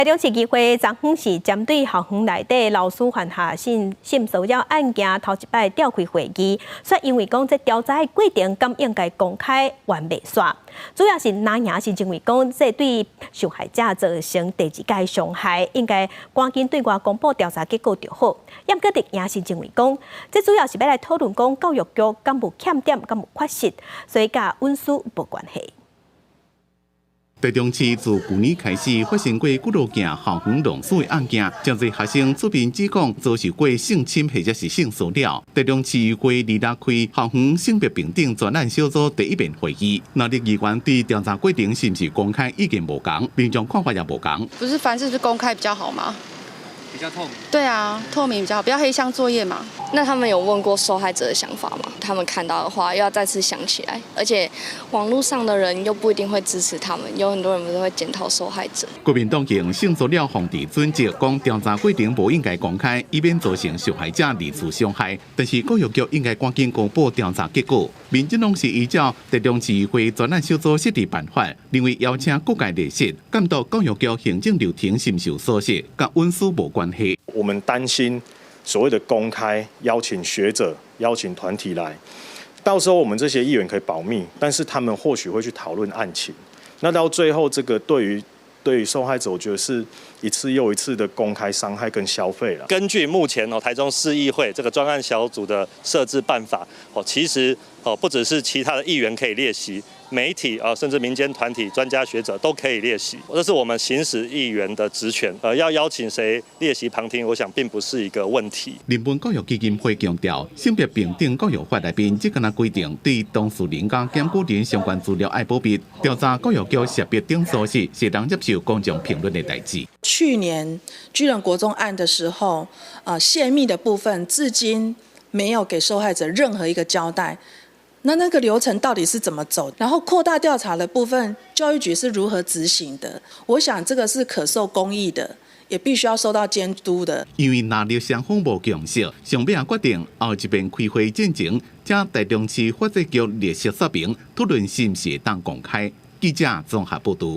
台中市议会昨昏是针对校园内底老师犯下性骚扰案件头一摆召开会议，说因为讲这调查的过程敢应该公开还未煞，主要是拿赢是认为讲这对受害者造成第二届伤害，应该赶紧对外公布调查结果就好。严格的也是认为讲，这主要是要来讨论讲教育局敢有欠点，敢有缺失，所以甲温书无关系。 台中市自去年开始发生过几多件校园弄死的案件，真侪学生出面指控遭受过性侵或者是性骚扰。台中市议会2大区校园性别平等专案小组第一遍会议，那立议员对调查过程是不是公开意见无同，民众看法也无同。不是凡事是公开比较好吗？比较透明。对啊，透明比较好，不要黑箱作业嘛。那他们有问过受害者的想法吗？他们看到的话，又要再次想起来，而且网络上的人又不一定会支持他们，有很多人不是会检讨受害者。国民党用性骚扰防治准则，讲调查过程无应该公开，以免造成受害者二次伤害。但是教育局应该赶紧公布调查结果。民进党是依照台中市议会专案小组设置办法，认为邀请各界人士监督教育局行政流程是不是有疏失，跟温书无关系。我们担心所谓的公开邀请学者、邀请团体来，到时候我们这些议员可以保密，但是他们或许会去讨论案情。那到最后，这个对于受害者，我觉得是一次又一次的公开伤害跟消费了。根据目前台中市议会这个专案小组的设置办法，其实不只是其他的议员可以列席。 媒体甚至民间团体、专家学者都可以列席，这是我们行使议员的职权。要邀请谁列席旁听，我想并不是一个问题。人本教育基金会强调，性别平等教育法内面即个规定，对当事人甲检举人相关资料爱保密。调查教育局识别等疏失，是当接受公众评论的代志。去年居人国中案的时候，泄密的部分至今没有给受害者任何一个交代。 那个流程到底是怎么走？然后扩大调查的部分，教育局是如何执行的？我想这个是可受公益的，也必须要受到监督的。因为拿到双方无共识，上面决定后一遍开会进前，将台中市法制局列席说明，讨论是不是当公开。记者综合报道。